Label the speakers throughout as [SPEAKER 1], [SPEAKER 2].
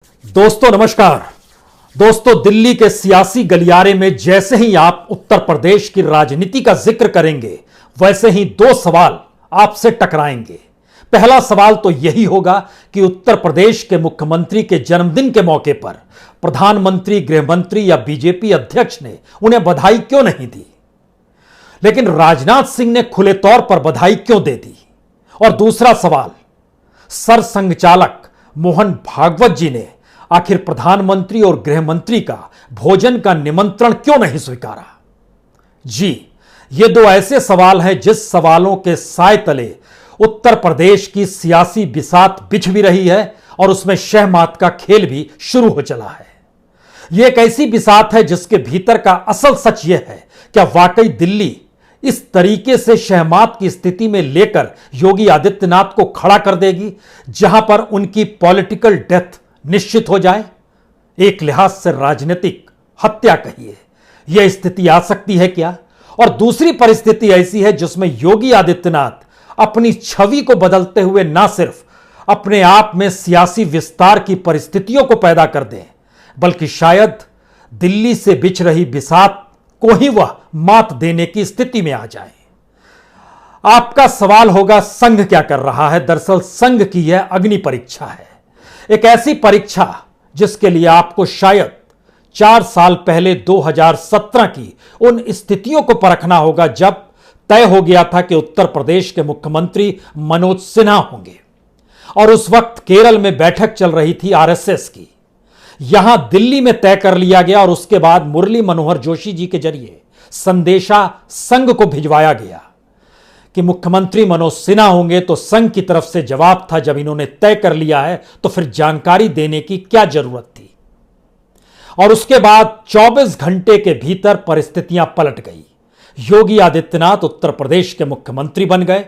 [SPEAKER 1] दोस्तों नमस्कार। दोस्तों, दिल्ली के सियासी गलियारे में जैसे ही आप उत्तर प्रदेश की राजनीति का जिक्र करेंगे, वैसे ही दो सवाल आपसे टकराएंगे। पहला सवाल तो यही होगा कि उत्तर प्रदेश के मुख्यमंत्री के जन्मदिन के मौके पर प्रधानमंत्री, गृहमंत्री या बीजेपी अध्यक्ष ने उन्हें बधाई क्यों नहीं दी। लेकिन राजनाथ सिंह ने खुले तौर पर बधाई क्यों दे दी। और दूसरा सवाल, सरसंघचालक मोहन भागवत जी ने आखिर प्रधानमंत्री और गृहमंत्री का भोजन का निमंत्रण क्यों नहीं स्वीकारा। जी, ये दो ऐसे सवाल हैं जिस सवालों के साए तले उत्तर प्रदेश की सियासी बिसात बिछ भी रही है और उसमें शहमात का खेल भी शुरू हो चला है। यह एक ऐसी बिसात है जिसके भीतर का असल सच यह है, क्या वाकई दिल्ली इस तरीके से शहमात की स्थिति में लेकर योगी आदित्यनाथ को खड़ा कर देगी जहां पर उनकी पॉलिटिकल डेथ निश्चित हो जाए। एक लिहाज से राजनीतिक हत्या कहिए, यह स्थिति आ सकती है क्या। और दूसरी परिस्थिति ऐसी है जिसमें योगी आदित्यनाथ अपनी छवि को बदलते हुए ना सिर्फ अपने आप में सियासी विस्तार की परिस्थितियों को पैदा कर दें, बल्कि शायद दिल्ली से बिछ रही बिसात को ही वह मात देने की स्थिति में आ जाए। आपका सवाल होगा, संघ क्या कर रहा है। दरअसल संघ की यह अग्नि परीक्षा है, एक ऐसी परीक्षा जिसके लिए आपको शायद 4 साल पहले 2017 की उन स्थितियों को परखना होगा जब तय हो गया था कि उत्तर प्रदेश के मुख्यमंत्री मनोज सिन्हा होंगे और उस वक्त केरल में बैठक चल रही थी आरएसएस की। यहां दिल्ली में तय कर लिया गया और उसके बाद मुरली मनोहर जोशी जी के जरिए संदेशा संघ को भिजवाया गया कि मुख्यमंत्री मनोज सिन्हा होंगे। तो संघ की तरफ से जवाब था, जब इन्होंने तय कर लिया है तो फिर जानकारी देने की क्या जरूरत थी। और उसके बाद 24 घंटे के भीतर परिस्थितियां पलट गई। योगी आदित्यनाथ उत्तर प्रदेश के मुख्यमंत्री बन गए।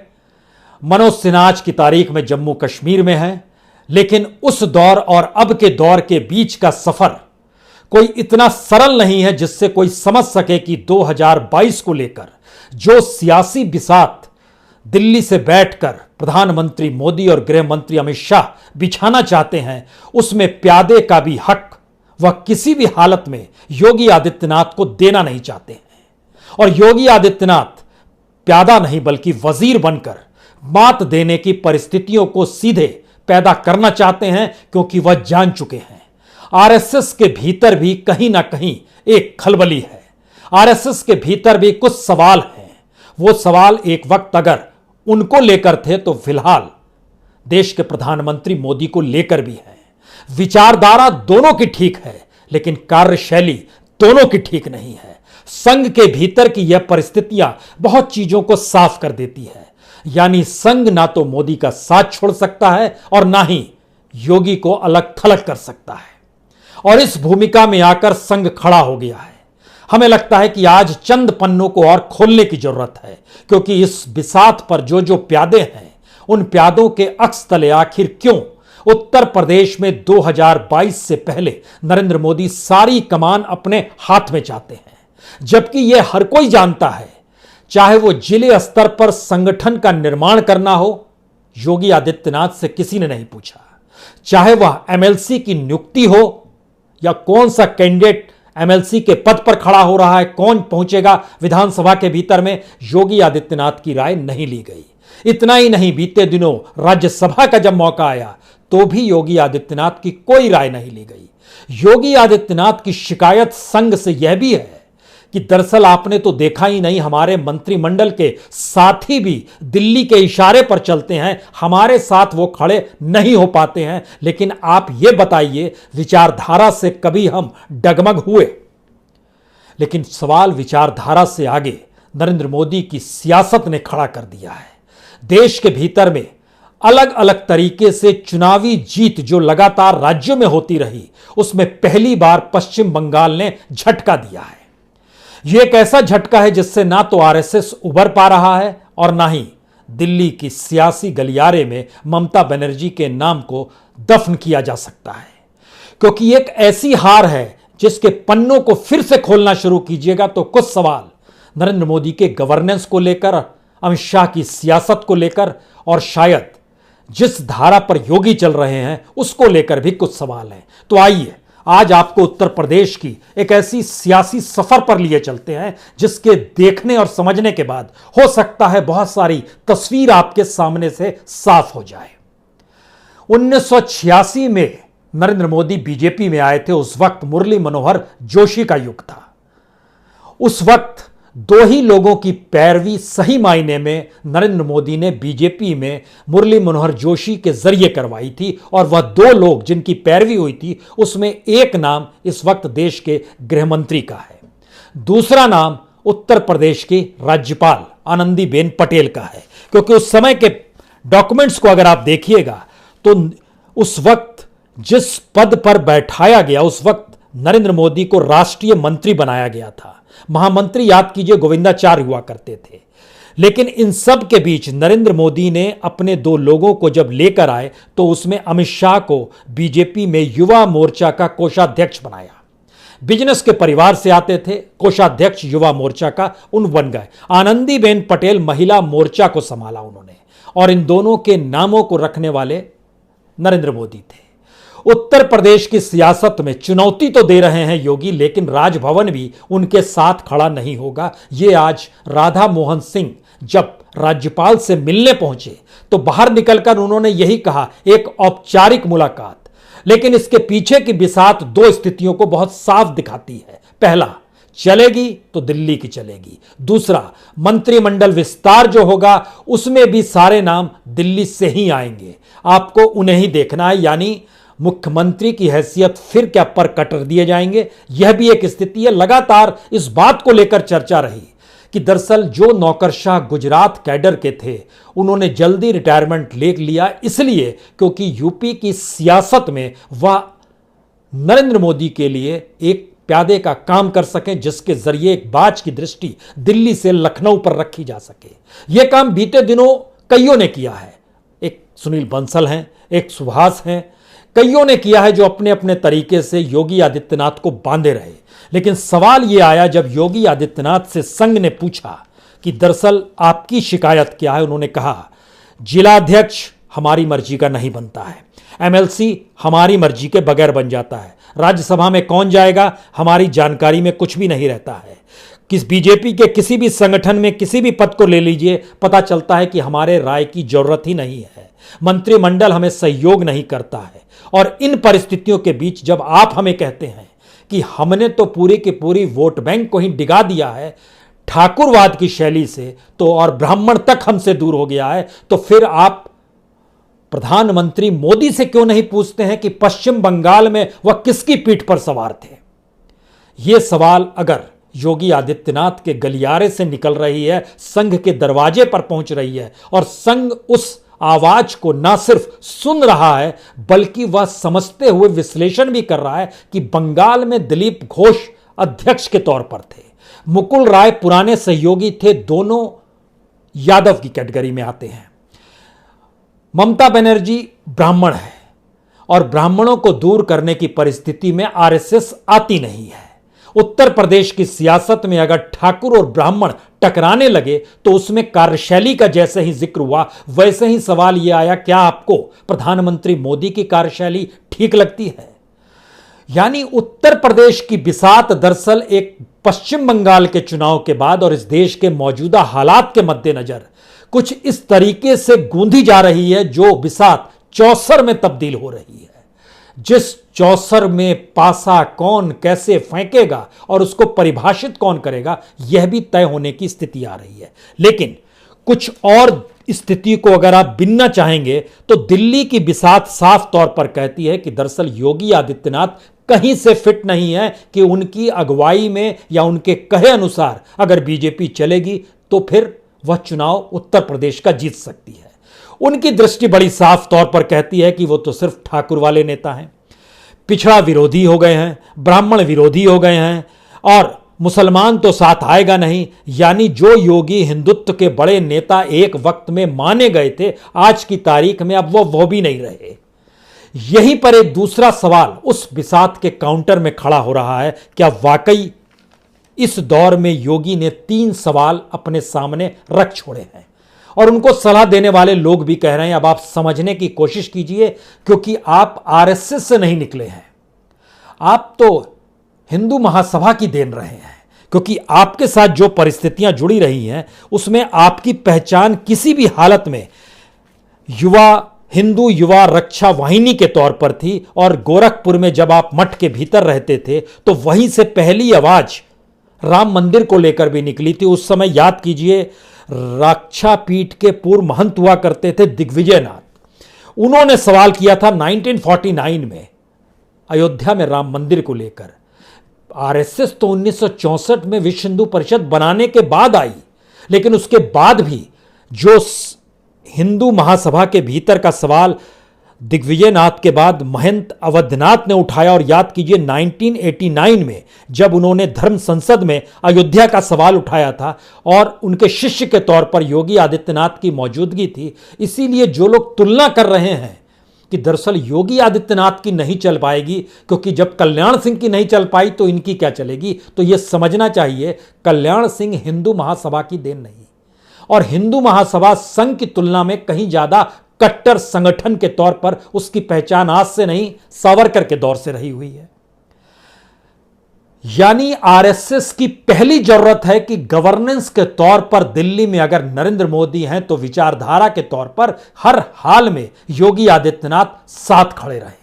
[SPEAKER 1] मनोज सिन्हा आज की तारीख में जम्मू कश्मीर में है। लेकिन उस दौर और अब के दौर के बीच का सफर कोई इतना सरल नहीं है जिससे कोई समझ सके कि 2022 को लेकर जो सियासी बिसात दिल्ली से बैठकर प्रधानमंत्री मोदी और गृह मंत्री अमित शाह बिछाना चाहते हैं, उसमें प्यादे का भी हक वह किसी भी हालत में योगी आदित्यनाथ को देना नहीं चाहते हैं। और योगी आदित्यनाथ प्यादा नहीं बल्कि वजीर बनकर मात देने की परिस्थितियों को सीधे पैदा करना चाहते हैं, क्योंकि वह जान चुके हैं आरएसएस के भीतर भी कहीं ना कहीं एक खलबली है। आरएसएस के भीतर भी कुछ सवाल हैं। वो सवाल एक वक्त अगर उनको लेकर थे तो फिलहाल देश के प्रधानमंत्री मोदी को लेकर भी है। विचारधारा दोनों की ठीक है, लेकिन कार्यशैली दोनों की ठीक नहीं है। संघ के भीतर की यह परिस्थितियां बहुत चीजों को साफ कर देती है। यानी संघ ना तो मोदी का साथ छोड़ सकता है और ना ही योगी को अलग थलग कर सकता है। और इस भूमिका में आकर संघ खड़ा हो गया है। हमें लगता है कि आज चंद पन्नों को और खोलने की जरूरत है, क्योंकि इस बिसात पर जो जो प्यादे हैं, उन प्यादों के अक्स तले आखिर क्यों उत्तर प्रदेश में 2022 से पहले नरेंद्र मोदी सारी कमान अपने हाथ में चाहते हैं, जबकि यह हर कोई जानता है। चाहे वो जिले स्तर पर संगठन का निर्माण करना हो, योगी आदित्यनाथ से किसी ने नहीं पूछा। चाहे वह एमएलसी की नियुक्ति हो या कौन सा कैंडिडेट एमएलसी के पद पर खड़ा हो रहा है, कौन पहुंचेगा विधानसभा के भीतर में, योगी आदित्यनाथ की राय नहीं ली गई। इतना ही नहीं, बीते दिनों राज्यसभा का जब मौका आया तो भी योगी आदित्यनाथ की कोई राय नहीं ली गई। योगी आदित्यनाथ की शिकायत संघ से यह भी है कि दरअसल आपने तो देखा ही नहीं, हमारे मंत्रिमंडल के साथी भी दिल्ली के इशारे पर चलते हैं, हमारे साथ वो खड़े नहीं हो पाते हैं। लेकिन आप ये बताइए, विचारधारा से कभी हम डगमग हुए? लेकिन सवाल विचारधारा से आगे नरेंद्र मोदी की सियासत ने खड़ा कर दिया है। देश के भीतर में अलग अलग तरीके से चुनावी जीत जो लगातार राज्यों में होती रही, उसमें पहली बार पश्चिम बंगाल ने झटका दिया है। यह एक ऐसा झटका है जिससे ना तो आरएसएस उभर पा रहा है और ना ही दिल्ली की सियासी गलियारे में ममता बनर्जी के नाम को दफन किया जा सकता है। क्योंकि एक ऐसी हार है जिसके पन्नों को फिर से खोलना शुरू कीजिएगा तो कुछ सवाल नरेंद्र मोदी के गवर्नेंस को लेकर, अमित शाह की सियासत को लेकर और शायद जिस धारा पर योगी चल रहे हैं उसको लेकर भी कुछ सवाल हैं। तो आइए आज आपको उत्तर प्रदेश की एक ऐसी सियासी सफर पर लिए चलते हैं जिसके देखने और समझने के बाद हो सकता है बहुत सारी तस्वीर आपके सामने से साफ हो जाए। 1986 में नरेंद्र मोदी बीजेपी में आए थे। उस वक्त मुरली मनोहर जोशी का युग था। उस वक्त दो ही लोगों की पैरवी सही मायने में नरेंद्र मोदी ने बीजेपी में मुरली मनोहर जोशी के जरिए करवाई थी, और वह दो लोग जिनकी पैरवी हुई थी उसमें एक नाम इस वक्त देश के गृह मंत्री का है, दूसरा नाम उत्तर प्रदेश की राज्यपाल आनंदीबेन पटेल का है। क्योंकि उस समय के डॉक्यूमेंट्स को अगर आप देखिएगा तो उस वक्त जिस पद पर बैठाया गया उस वक्त नरेंद्र मोदी को राष्ट्रीय मंत्री बनाया गया था। महामंत्री याद कीजिए गोविंदाचार्य हुआ करते थे। लेकिन इन सब के बीच नरेंद्र मोदी ने अपने दो लोगों को जब लेकर आए तो उसमें अमित शाह को बीजेपी में युवा मोर्चा का कोषाध्यक्ष बनाया। बिजनेस के परिवार से आते थे, कोषाध्यक्ष युवा मोर्चा का उन बन गए। आनंदीबेन पटेल महिला मोर्चा को संभाला उन्होंने, और इन दोनों के नामों को रखने वाले नरेंद्र मोदी थे। उत्तर प्रदेश की सियासत में चुनौती तो दे रहे हैं योगी, लेकिन राजभवन भी उनके साथ खड़ा नहीं होगा। ये आज राधा मोहन सिंह जब राज्यपाल से मिलने पहुंचे तो बाहर निकलकर उन्होंने यही कहा, एक औपचारिक मुलाकात। लेकिन इसके पीछे की बिसात दो स्थितियों को बहुत साफ दिखाती है। पहला, चलेगी तो दिल्ली की चलेगी। दूसरा, मंत्रिमंडल विस्तार जो होगा उसमें भी सारे नाम दिल्ली से ही आएंगे। आपको उन्हें ही देखना है, यानी मुख्यमंत्री की हैसियत फिर क्या पर कटर दिए जाएंगे। यह भी एक स्थिति है। लगातार इस बात को लेकर चर्चा रही कि दरअसल जो नौकरशाह गुजरात कैडर के थे उन्होंने जल्दी रिटायरमेंट ले लिया, इसलिए क्योंकि यूपी की सियासत में वह नरेंद्र मोदी के लिए एक प्यादे का काम कर सकें, जिसके जरिए एक बाज की दृष्टि दिल्ली से लखनऊ पर रखी जा सके। यह काम बीते दिनों कईयों ने किया है। एक सुनील बंसल हैं, एक सुभाष हैं, कईयों ने किया है जो अपने अपने तरीके से योगी आदित्यनाथ को बांधे रहे। लेकिन सवाल यह आया जब योगी आदित्यनाथ से संघ ने पूछा कि दरअसल आपकी शिकायत क्या है। उन्होंने कहा, जिलाध्यक्ष हमारी मर्जी का नहीं बनता है, एमएलसी हमारी मर्जी के बगैर बन जाता है, राज्यसभा में कौन जाएगा हमारी जानकारी में कुछ भी नहीं रहता है। किस बीजेपी के किसी भी संगठन में किसी भी पद को ले लीजिए, पता चलता है कि हमारे राय की जरूरत ही नहीं है, मंत्रिमंडल हमें सहयोग नहीं करता है। और इन परिस्थितियों के बीच जब आप हमें कहते हैं कि हमने तो पूरी की पूरी वोट बैंक को ही डिगा दिया है ठाकुरवाद की शैली से, तो और ब्राह्मण तक हमसे दूर हो गया है, तो फिर आप प्रधानमंत्री मोदी से क्यों नहीं पूछते हैं कि पश्चिम बंगाल में वह किसकी पीठ पर सवार थे। यह सवाल अगर योगी आदित्यनाथ के गलियारे से निकल रही है, संघ के दरवाजे पर पहुंच रही है, और संघ उस आवाज को ना सिर्फ सुन रहा है बल्कि वह समझते हुए विश्लेषण भी कर रहा है कि बंगाल में दिलीप घोष अध्यक्ष के तौर पर थे, मुकुल राय पुराने सहयोगी थे, दोनों यादव की कैटेगरी में आते हैं, ममता बनर्जी ब्राह्मण है, और ब्राह्मणों को दूर करने की परिस्थिति में आरएसएस आती नहीं है। उत्तर प्रदेश की सियासत में अगर ठाकुर और ब्राह्मण टकराने लगे तो उसमें कार्यशैली का जैसे ही जिक्र हुआ वैसे ही सवाल यह आया, क्या आपको प्रधानमंत्री मोदी की कार्यशैली ठीक लगती है। यानी उत्तर प्रदेश की बिसात दरअसल एक पश्चिम बंगाल के चुनाव के बाद और इस देश के मौजूदा हालात के मद्देनजर कुछ इस तरीके से गूंधी जा रही है जो बिसात चौसर में तब्दील हो रही है। जिस चौसर में पासा कौन कैसे फेंकेगा और उसको परिभाषित कौन करेगा, यह भी तय होने की स्थिति आ रही है। लेकिन कुछ और स्थिति को अगर आप बिनना चाहेंगे तो दिल्ली की बिसात साफ तौर पर कहती है कि दरअसल योगी आदित्यनाथ कहीं से फिट नहीं है कि उनकी अगुवाई में या उनके कहे अनुसार अगर बीजेपी चलेगी तो फिर वह चुनाव उत्तर प्रदेश का जीत सकती है। उनकी दृष्टि बड़ी साफ तौर पर कहती है कि वो तो सिर्फ ठाकुर वाले नेता हैं, पिछड़ा विरोधी हो गए हैं, ब्राह्मण विरोधी हो गए हैं, और मुसलमान तो साथ आएगा नहीं। यानी जो योगी हिंदुत्व के बड़े नेता एक वक्त में माने गए थे, आज की तारीख में अब वो भी नहीं रहे। यहीं पर एक दूसरा सवाल उस बिसात के काउंटर में खड़ा हो रहा है, क्या वाकई इस दौर में योगी ने 3 सवाल अपने सामने रख छोड़े हैं। और उनको सलाह देने वाले लोग भी कह रहे हैं अब आप समझने की कोशिश कीजिए, क्योंकि आप आरएसएस से नहीं निकले हैं, आप तो हिंदू महासभा की देन रहे हैं। क्योंकि आपके साथ जो परिस्थितियां जुड़ी रही हैं उसमें आपकी पहचान किसी भी हालत में हिंदू युवा रक्षा वाहिनी के तौर पर थी। और गोरखपुर में जब आप मठ के भीतर रहते थे तो वहीं से पहली आवाज राम मंदिर को लेकर भी निकली थी। उस समय याद कीजिए, रक्षा पीठ के पूर्व महंत हुआ करते थे दिग्विजयनाथ, उन्होंने सवाल किया था 1949 में अयोध्या में राम मंदिर को लेकर। आरएसएस तो 1964 में विश्व हिंदू परिषद बनाने के बाद आई, लेकिन उसके बाद भी जो हिंदू महासभा के भीतर का सवाल दिग्विजयनाथ के बाद महंत अवधनाथ ने उठाया। और याद कीजिए 1989 में जब उन्होंने धर्म संसद में अयोध्या का सवाल उठाया था और उनके शिष्य के तौर पर योगी आदित्यनाथ की मौजूदगी थी। इसीलिए जो लोग तुलना कर रहे हैं कि दरअसल योगी आदित्यनाथ की नहीं चल पाएगी, क्योंकि जब कल्याण सिंह की नहीं चल पाई तो इनकी क्या चलेगी, तो यह समझना चाहिए कल्याण सिंह हिंदू महासभा की देन नहीं, और हिंदू महासभा संघ की तुलना में कहीं ज्यादा कट्टर संगठन के तौर पर उसकी पहचान आज से नहीं सावरकर के दौर से रही हुई है। यानी आरएसएस की पहली जरूरत है कि गवर्नेंस के तौर पर दिल्ली में अगर नरेंद्र मोदी हैं तो विचारधारा के तौर पर हर हाल में योगी आदित्यनाथ साथ खड़े रहें।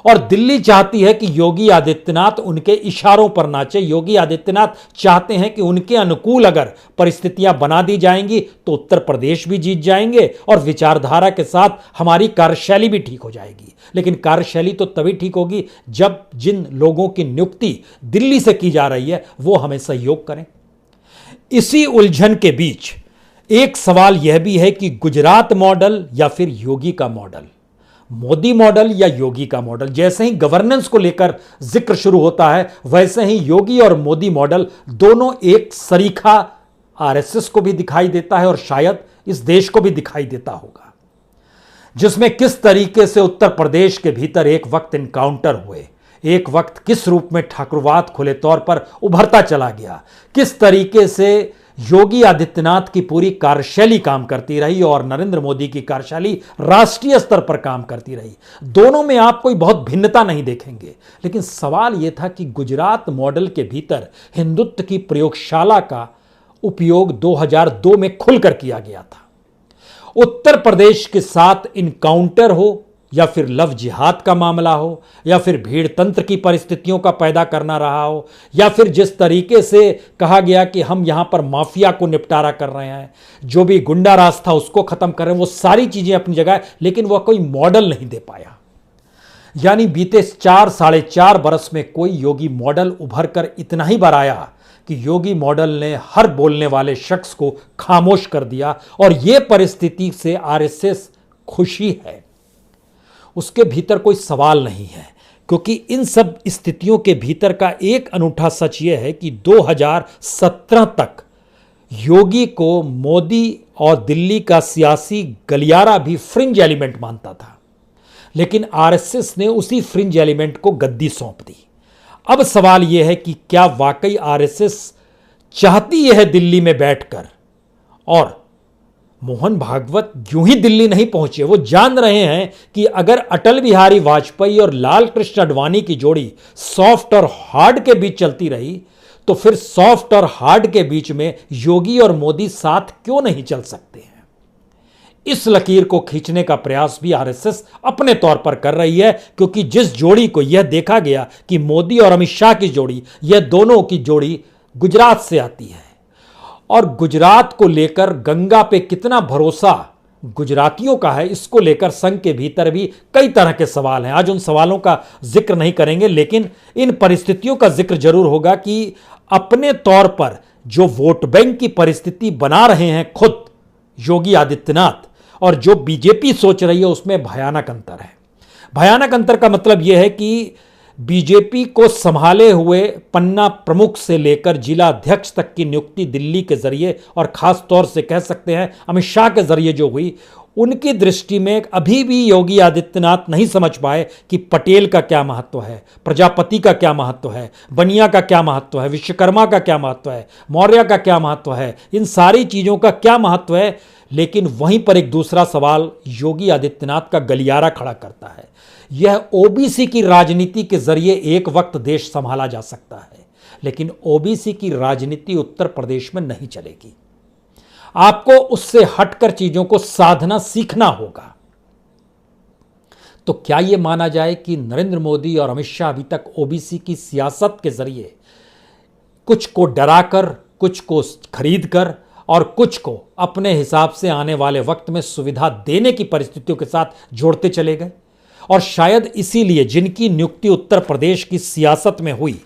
[SPEAKER 1] और दिल्ली चाहती है कि योगी आदित्यनाथ उनके इशारों पर नाचे। योगी आदित्यनाथ चाहते हैं कि उनके अनुकूल अगर परिस्थितियां बना दी जाएंगी तो उत्तर प्रदेश भी जीत जाएंगे और विचारधारा के साथ हमारी कार्यशैली भी ठीक हो जाएगी। लेकिन कार्यशैली तो तभी ठीक होगी जब जिन लोगों की नियुक्ति दिल्ली से की जा रही है वो हमें सहयोग करें। इसी उलझन के बीच एक सवाल यह भी है कि गुजरात मॉडल या फिर योगी का मॉडल, मोदी मॉडल या योगी का मॉडल। जैसे ही गवर्नेंस को लेकर जिक्र शुरू होता है वैसे ही योगी और मोदी मॉडल दोनों एक सरीखा आरएसएस को भी दिखाई देता है और शायद इस देश को भी दिखाई देता होगा, जिसमें किस तरीके से उत्तर प्रदेश के भीतर एक वक्त इनकाउंटर हुए, एक वक्त किस रूप में ठाकुरवाद खुले तौर पर उभरता चला गया, किस तरीके से योगी आदित्यनाथ की पूरी कार्यशैली काम करती रही और नरेंद्र मोदी की कार्यशैली राष्ट्रीय स्तर पर काम करती रही। दोनों में आप कोई बहुत भिन्नता नहीं देखेंगे। लेकिन सवाल यह था कि गुजरात मॉडल के भीतर हिंदुत्व की प्रयोगशाला का उपयोग 2002 में खुलकर किया गया था। उत्तर प्रदेश के साथ इनकाउंटर हो या फिर लव जिहाद का मामला हो या फिर भीड़ तंत्र की परिस्थितियों का पैदा करना रहा हो या फिर जिस तरीके से कहा गया कि हम यहां पर माफिया को निपटारा कर रहे हैं, जो भी गुंडा राज था उसको खत्म कर रहे हैं, वो सारी चीजें अपनी जगह है, लेकिन वह कोई मॉडल नहीं दे पाया। यानी बीते 4-4.5 बरस में कोई योगी मॉडल उभर कर इतना ही बार आया कि योगी मॉडल ने हर बोलने वाले शख्स को खामोश कर दिया। और यह परिस्थिति से आरएसएस खुशी है, उसके भीतर कोई सवाल नहीं है, क्योंकि इन सब स्थितियों के भीतर का एक अनूठा सच यह है कि 2017 तक योगी को मोदी और दिल्ली का सियासी गलियारा भी फ्रिंज एलिमेंट मानता था, लेकिन आरएसएस ने उसी फ्रिंज एलिमेंट को गद्दी सौंप दी। अब सवाल यह है कि क्या वाकई आरएसएस चाहती यह है दिल्ली में बैठकर, और मोहन भागवत यूं ही दिल्ली नहीं पहुंचे, वो जान रहे हैं कि अगर अटल बिहारी वाजपेयी और लाल कृष्ण आडवाणी की जोड़ी सॉफ्ट और हार्ड के बीच चलती रही तो फिर सॉफ्ट और हार्ड के बीच में योगी और मोदी साथ क्यों नहीं चल सकते हैं। इस लकीर को खींचने का प्रयास भी आरएसएस अपने तौर पर कर रही है, क्योंकि जिस जोड़ी को यह देखा गया कि मोदी और अमित शाह की जोड़ी, यह दोनों की जोड़ी गुजरात से आती है और गुजरात को लेकर गंगा पे कितना भरोसा गुजरातियों का है, इसको लेकर संघ के भीतर भी कई तरह के सवाल हैं। आज उन सवालों का जिक्र नहीं करेंगे, लेकिन इन परिस्थितियों का जिक्र जरूर होगा कि अपने तौर पर जो वोट बैंक की परिस्थिति बना रहे हैं खुद योगी आदित्यनाथ और जो बीजेपी सोच रही है उसमें भयानक अंतर है। भयानक अंतर का मतलब यह है कि बीजेपी को संभाले हुए पन्ना प्रमुख से लेकर जिला अध्यक्ष तक की नियुक्ति दिल्ली के जरिए और खास तौर से कह सकते हैं अमित शाह के जरिए जो हुई, उनकी दृष्टि में अभी भी योगी आदित्यनाथ नहीं समझ पाए कि पटेल का क्या महत्व है, प्रजापति का क्या महत्व है, बनिया का क्या महत्व है, विश्वकर्मा का क्या महत्व है, मौर्य का क्या महत्व है, इन सारी चीज़ों का क्या महत्व है। लेकिन वहीं पर एक दूसरा सवाल योगी आदित्यनाथ का गलियारा खड़ा करता है। यह ओबीसी की राजनीति के जरिए एक वक्त देश संभाला जा सकता है, लेकिन ओबीसी की राजनीति उत्तर प्रदेश में नहीं चलेगी। आपको उससे हटकर चीजों को साधना सीखना होगा। तो क्या यह माना जाए कि नरेंद्र मोदी और अमित शाह अभी तक ओबीसी की सियासत के जरिए कुछ को डराकर, कुछ को खरीदकर और कुछ को अपने हिसाब से आने वाले वक्त में सुविधा देने की परिस्थितियों के साथ जोड़ते चले गए? और शायद इसीलिए जिनकी नियुक्ति उत्तर प्रदेश की सियासत में हुई,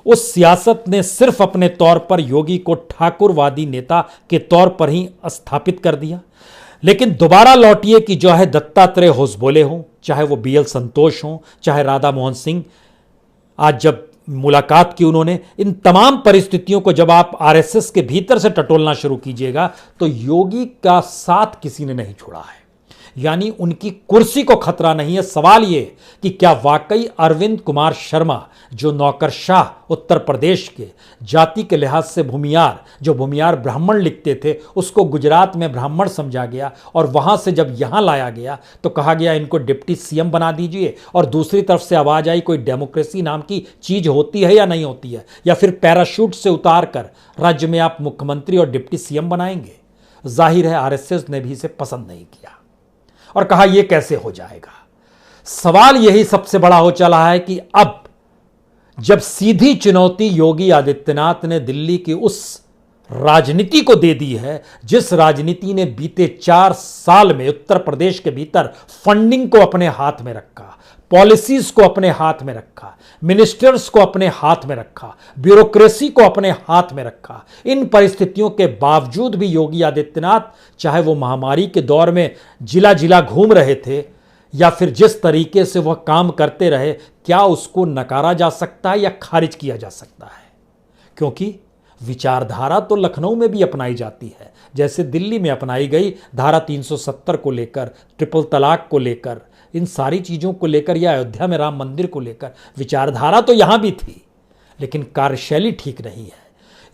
[SPEAKER 1] उस सियासत ने सिर्फ अपने तौर पर योगी को ठाकुरवादी नेता के तौर पर ही स्थापित कर दिया। लेकिन दोबारा लौटिए कि जो है दत्तात्रेय होसबोले हों, चाहे वो बीएल संतोष हों, चाहे राधा मोहन सिंह, आज जब मुलाकात की उन्होंने, इन तमाम परिस्थितियों को जब आप आरएसएस के भीतर से टटोलना शुरू कीजिएगा तो योगी का साथ किसी ने नहीं छोड़ा है, यानी उनकी कुर्सी को खतरा नहीं है। सवाल यह कि क्या वाकई अरविंद कुमार शर्मा, जो नौकरशाह उत्तर प्रदेश के जाति के लिहाज से भूमियार, जो भूमियार ब्राह्मण लिखते थे, उसको गुजरात में ब्राह्मण समझा गया और वहां से जब यहां लाया गया तो कहा गया इनको डिप्टी सीएम बना दीजिए, और दूसरी तरफ से आवाज आई कोई डेमोक्रेसी नाम की चीज होती है या नहीं होती है, या फिर पैराशूट से उतार कर राज्य में आप मुख्यमंत्री और डिप्टी सीएम बनाएंगे। जाहिर है आरएसएस ने भी इसे पसंद नहीं किया और कहा यह कैसे हो जाएगा। सवाल यही सबसे बड़ा हो चला है कि अब जब सीधी चुनौती योगी आदित्यनाथ ने दिल्ली की उस राजनीति को दे दी है, जिस राजनीति ने बीते 4 साल में उत्तर प्रदेश के भीतर फंडिंग को अपने हाथ में रखा, पॉलिसीज को अपने हाथ में रखा, मिनिस्टर्स को अपने हाथ में रखा, ब्यूरोक्रेसी को अपने हाथ में रखा, इन परिस्थितियों के बावजूद भी योगी आदित्यनाथ, चाहे वो महामारी के दौर में जिला जिला घूम रहे थे या फिर जिस तरीके से वह काम करते रहे, क्या उसको नकारा जा सकता है या खारिज किया जा सकता है? क्योंकि विचारधारा तो लखनऊ में भी अपनाई जाती है, जैसे दिल्ली में अपनाई गई धारा 370 को लेकर, ट्रिपल तलाक को लेकर, इन सारी चीज़ों को लेकर, या अयोध्या में राम मंदिर को लेकर विचारधारा तो यहां भी थी, लेकिन कार्यशैली ठीक नहीं है।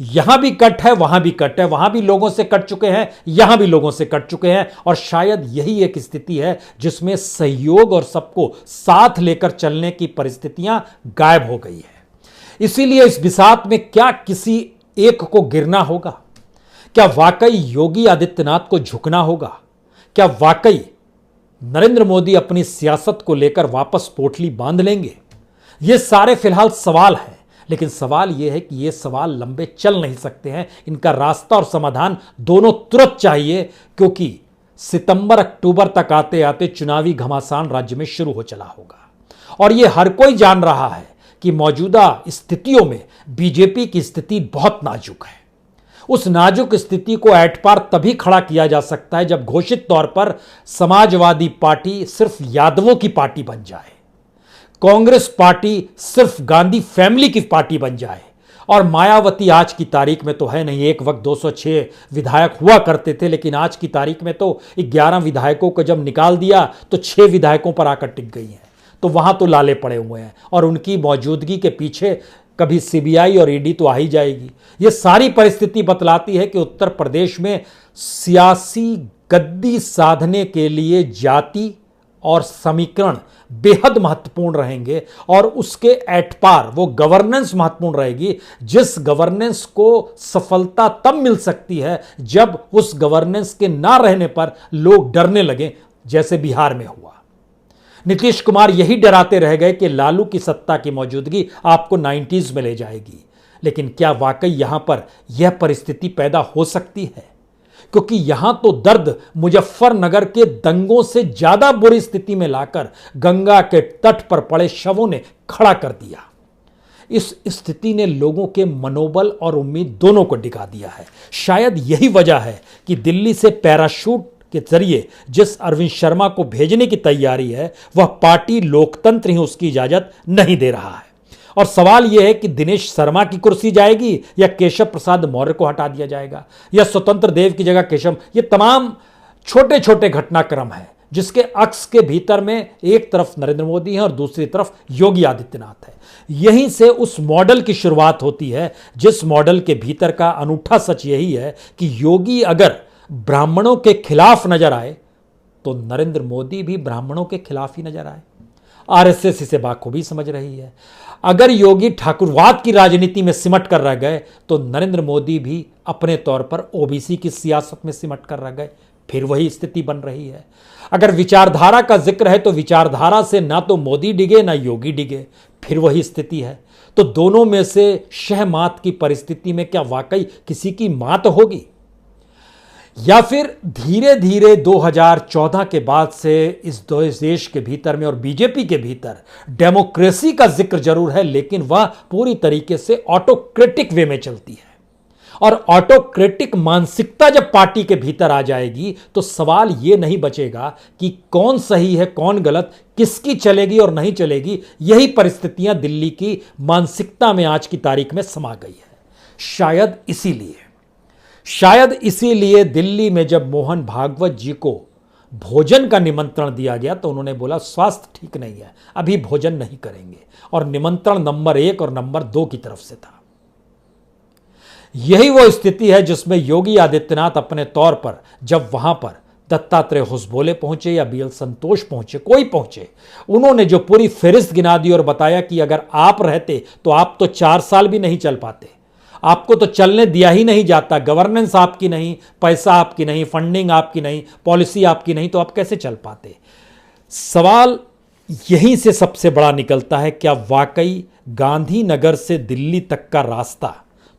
[SPEAKER 1] यहां भी कट है, वहां भी कट है, वहां भी लोगों से कट चुके हैं, यहां भी लोगों से कट चुके हैं, और शायद यही एक स्थिति है जिसमें सहयोग और सबको साथ लेकर चलने की परिस्थितियां गायब हो गई है। इसीलिए इस बिसात में क्या किसी एक को गिरना होगा? क्या वाकई योगी आदित्यनाथ को झुकना होगा? क्या वाकई नरेंद्र मोदी अपनी सियासत को लेकर वापस पोटली बांध लेंगे? ये सारे फिलहाल सवाल हैं, लेकिन सवाल यह है कि ये सवाल लंबे चल नहीं सकते हैं। इनका रास्ता और समाधान दोनों तुरंत चाहिए, क्योंकि सितंबर अक्टूबर तक आते आते चुनावी घमासान राज्य में शुरू हो चला होगा। और यह हर कोई जान रहा है कि मौजूदा स्थितियों में बीजेपी की स्थिति बहुत नाजुक है। उस नाजुक स्थिति को एट पार तभी खड़ा किया जा सकता है जब घोषित तौर पर समाजवादी पार्टी सिर्फ यादवों की पार्टी बन जाए, कांग्रेस पार्टी सिर्फ गांधी फैमिली की पार्टी बन जाए, और मायावती आज की तारीख में तो है नहीं। एक वक्त 206 विधायक हुआ करते थे, लेकिन आज की तारीख में तो 11 विधायकों को जब निकाल दिया तो 6 विधायकों पर आकर टिक गई हैं। तो वहां तो लाले पड़े हुए हैं, और उनकी मौजूदगी के पीछे कभी सीबीआई और ईडी तो आ ही जाएगी। ये सारी परिस्थिति बतलाती है कि उत्तर प्रदेश में सियासी गद्दी साधने के लिए जाति और समीकरण बेहद महत्वपूर्ण रहेंगे, और उसके एट पार वो गवर्नेंस महत्वपूर्ण रहेगी, जिस गवर्नेंस को सफलता तब मिल सकती है जब उस गवर्नेंस के ना रहने पर लोग डरने लगे, जैसे बिहार में हुआ। नीतीश कुमार यही डराते रह गए कि लालू की सत्ता की मौजूदगी आपको 90s में ले जाएगी, लेकिन क्या वाकई यहां पर यह परिस्थिति पैदा हो सकती है? क्योंकि यहां तो दर्द मुजफ्फरनगर के दंगों से ज्यादा बुरी स्थिति में लाकर गंगा के तट पर पड़े शवों ने खड़ा कर दिया। इस स्थिति ने लोगों के मनोबल और उम्मीद दोनों को डिगा दिया है। शायद यही वजह है कि दिल्ली से पैराशूट के जरिए जिस अरविंद शर्मा को भेजने की तैयारी है, वह पार्टी लोकतंत्र ही उसकी इजाजत नहीं दे रहा है। और सवाल यह है कि दिनेश शर्मा की कुर्सी जाएगी या केशव प्रसाद मौर्य को हटा दिया जाएगा, या स्वतंत्र देव की जगह केशव। ये तमाम छोटे छोटे घटनाक्रम हैं जिसके अक्स के भीतर में एक तरफ नरेंद्र मोदी है और दूसरी तरफ योगी आदित्यनाथ है। यहीं से उस मॉडल की शुरुआत होती है, जिस मॉडल के भीतर का अनूठा सच यही है कि योगी अगर ब्राह्मणों के खिलाफ नजर आए तो नरेंद्र मोदी भी ब्राह्मणों के खिलाफ ही नजर आए। आरएसएस इसे बाखूबी समझ रही है। अगर योगी ठाकुरवाद की राजनीति में सिमट कर रह गए तो नरेंद्र मोदी भी अपने तौर पर ओबीसी की सियासत में सिमट कर रह गए। फिर वही स्थिति बन रही है। अगर विचारधारा का जिक्र है तो विचारधारा से ना तो मोदी डिगे ना योगी डिगे, फिर वही स्थिति है। तो दोनों में से शहमात की परिस्थिति में क्या वाकई किसी की मात होगी, या फिर धीरे धीरे 2014 के बाद से इस देश के भीतर में और बीजेपी के भीतर डेमोक्रेसी का जिक्र जरूर है, लेकिन वह पूरी तरीके से ऑटोक्रेटिक वे में चलती है। और ऑटोक्रेटिक मानसिकता जब पार्टी के भीतर आ जाएगी तो सवाल यह नहीं बचेगा कि कौन सही है कौन गलत, किसकी चलेगी और नहीं चलेगी। यही परिस्थितियां दिल्ली की मानसिकता में आज की तारीख में समा गई है। शायद इसीलिए दिल्ली में जब मोहन भागवत जी को भोजन का निमंत्रण दिया गया तो उन्होंने बोला स्वास्थ्य ठीक नहीं है, अभी भोजन नहीं करेंगे, और निमंत्रण नंबर 1 और नंबर 2 की तरफ से था। यही वो स्थिति है जिसमें योगी आदित्यनाथ अपने तौर पर जब वहां पर दत्तात्रेय होसबोले पहुंचे या बीएल संतोष पहुंचे, कोई पहुंचे, उन्होंने जो पूरी फहरिस्त गिना दी और बताया कि अगर आप रहते तो आप तो 4 साल भी नहीं चल पाते, आपको तो चलने दिया ही नहीं जाता, गवर्नेंस आपकी नहीं, पैसा आपकी नहीं, फंडिंग आपकी नहीं, पॉलिसी आपकी नहीं, तो आप कैसे चल पाते। सवाल यहीं से सबसे बड़ा निकलता है, क्या वाकई गांधीनगर से दिल्ली तक का रास्ता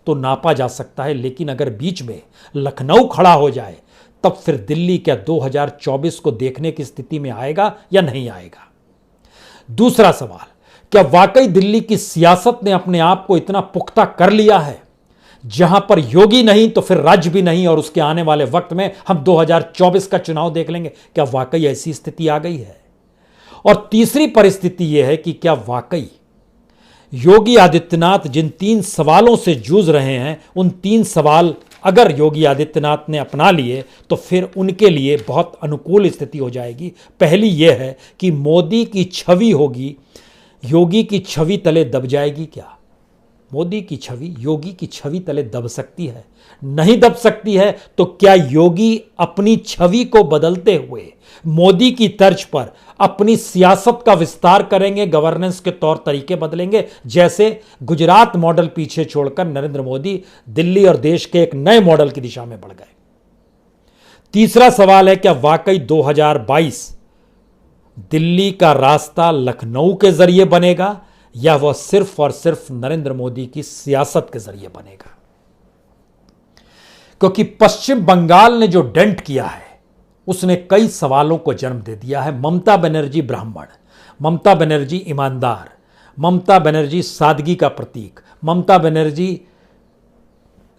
[SPEAKER 1] तो नापा जा सकता है, लेकिन अगर बीच में लखनऊ खड़ा हो जाए तब फिर दिल्ली क्या 2024 को देखने की स्थिति में आएगा या नहीं आएगा। दूसरा सवाल, क्या वाकई दिल्ली की सियासत ने अपने आप को इतना पुख्ता कर लिया है जहां पर योगी नहीं तो फिर राज्य भी नहीं, और उसके आने वाले वक्त में हम 2024 का चुनाव देख लेंगे। क्या वाकई ऐसी स्थिति आ गई है। और तीसरी परिस्थिति यह है कि क्या वाकई योगी आदित्यनाथ जिन 3 सवालों से जूझ रहे हैं, उन 3 सवाल अगर योगी आदित्यनाथ ने अपना लिए तो फिर उनके लिए बहुत अनुकूल स्थिति हो जाएगी। पहली यह है कि मोदी की छवि होगी, योगी की छवि तले दब जाएगी। क्या मोदी की छवि योगी की छवि तले दब सकती है? नहीं दब सकती है तो क्या योगी अपनी छवि को बदलते हुए मोदी की तर्ज पर अपनी सियासत का विस्तार करेंगे, गवर्नेंस के तौर तरीके बदलेंगे, जैसे गुजरात मॉडल पीछे छोड़कर नरेंद्र मोदी दिल्ली और देश के एक नए मॉडल की दिशा में बढ़ गए। तीसरा सवाल है, क्या वाकई 2022 दिल्ली का रास्ता लखनऊ के जरिए बनेगा या वह सिर्फ और सिर्फ नरेंद्र मोदी की सियासत के जरिए बनेगा। क्योंकि पश्चिम बंगाल ने जो डेंट किया है उसने कई सवालों को जन्म दे दिया है। ममता बनर्जी ब्राह्मण, ममता बनर्जी ईमानदार, ममता बनर्जी सादगी का प्रतीक, ममता बनर्जी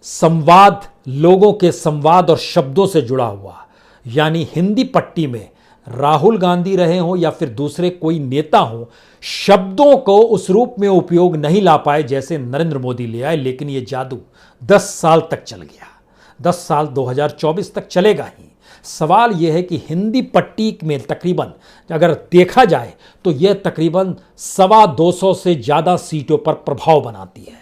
[SPEAKER 1] संवाद, लोगों के संवाद और शब्दों से जुड़ा हुआ, यानी हिंदी पट्टी में राहुल गांधी रहे हों या फिर दूसरे कोई नेता हो, शब्दों को उस रूप में उपयोग नहीं ला पाए जैसे नरेंद्र मोदी ले आए। लेकिन यह जादू 10 साल तक चल गया, 10 साल 2024 तक चलेगा ही। सवाल यह है कि हिंदी पट्टी में तकरीबन अगर देखा जाए तो यह तकरीबन 225 से ज्यादा सीटों पर प्रभाव बनाती है।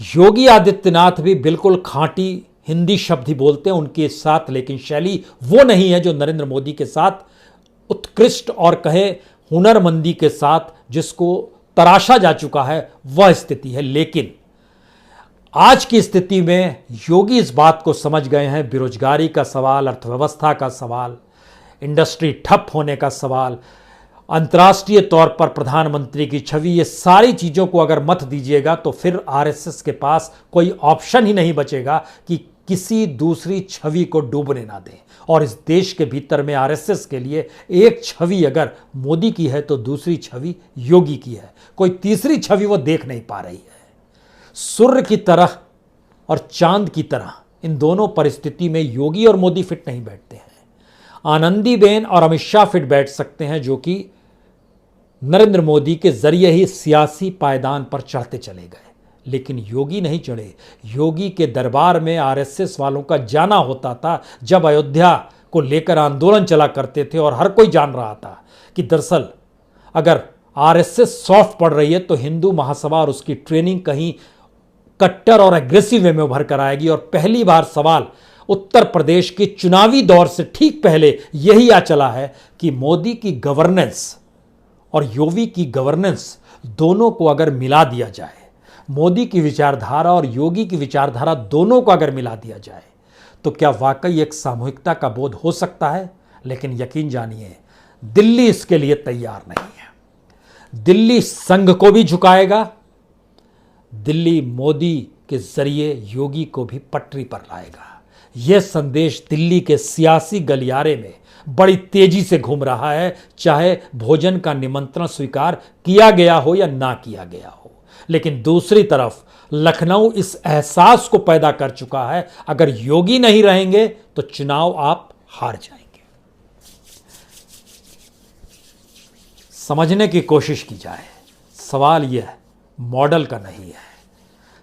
[SPEAKER 1] योगी आदित्यनाथ भी बिल्कुल खांटी हिंदी शब्द ही बोलते हैं उनके साथ, लेकिन शैली वो नहीं है जो नरेंद्र मोदी के साथ उत्कृष्ट और कहे हुनरमंदी के साथ जिसको तराशा जा चुका है वह स्थिति है। लेकिन आज की स्थिति में योगी इस बात को समझ गए हैं, बेरोजगारी का सवाल, अर्थव्यवस्था का सवाल, इंडस्ट्री ठप होने का सवाल, अंतर्राष्ट्रीय तौर पर प्रधानमंत्री की छवि, ये सारी चीज़ों को अगर मत दीजिएगा तो फिर आरएसएस के पास कोई ऑप्शन ही नहीं बचेगा कि किसी दूसरी छवि को डूबने ना दें। और इस देश के भीतर में आरएसएस के लिए एक छवि अगर मोदी की है तो दूसरी छवि योगी की है, कोई तीसरी छवि वो देख नहीं पा रही है। सूर्य की तरह और चांद की तरह इन दोनों परिस्थिति में योगी और मोदी फिट नहीं बैठते हैं। आनंदीबेन और अमित शाह फिट बैठ सकते हैं जो कि नरेंद्र मोदी के जरिए ही सियासी पायदान पर चढ़ते चले गए, लेकिन योगी नहीं चढ़े। योगी के दरबार में आरएसएस वालों का जाना होता था जब अयोध्या को लेकर आंदोलन चला करते थे, और हर कोई जान रहा था कि दरअसल अगर आरएसएस सॉफ्ट पड़ रही है तो हिंदू महासभा और उसकी ट्रेनिंग कहीं कट्टर और एग्रेसिव वे में उभर कर आएगी। और पहली बार सवाल उत्तर प्रदेश के चुनावी दौर से ठीक पहले यही आ चला है कि मोदी की गवर्नेंस और योगी की गवर्नेंस दोनों को अगर मिला दिया जाए, मोदी की विचारधारा और योगी की विचारधारा दोनों को अगर मिला दिया जाए, तो क्या वाकई एक सामूहिकता का बोध हो सकता है। लेकिन यकीन जानिए, दिल्ली इसके लिए तैयार नहीं है। दिल्ली संघ को भी झुकाएगा, दिल्ली मोदी के जरिए योगी को भी पटरी पर लाएगा। यह संदेश दिल्ली के सियासी गलियारे में बड़ी तेजी से घूम रहा है, चाहे भोजन का निमंत्रण स्वीकार किया गया हो या ना किया गया हो। लेकिन दूसरी तरफ लखनऊ इस एहसास को पैदा कर चुका है, अगर योगी नहीं रहेंगे तो चुनाव आप हार जाएंगे। समझने की कोशिश की जाए, सवाल यह मॉडल का नहीं है,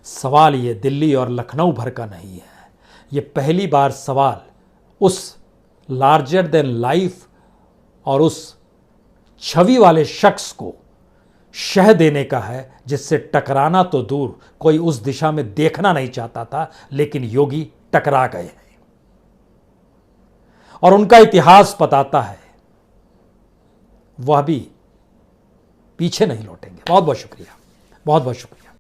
[SPEAKER 1] सवाल यह दिल्ली और लखनऊ भर का नहीं है। यह पहली बार सवाल उस लार्जर देन लाइफ और उस छवि वाले शख्स को शह देने का है जिससे टकराना तो दूर, कोई उस दिशा में देखना नहीं चाहता था, लेकिन योगी टकरा गए हैं और उनका इतिहास बताता है वह भी पीछे नहीं लौटेंगे। बहुत बहुत शुक्रिया, बहुत बहुत शुक्रिया।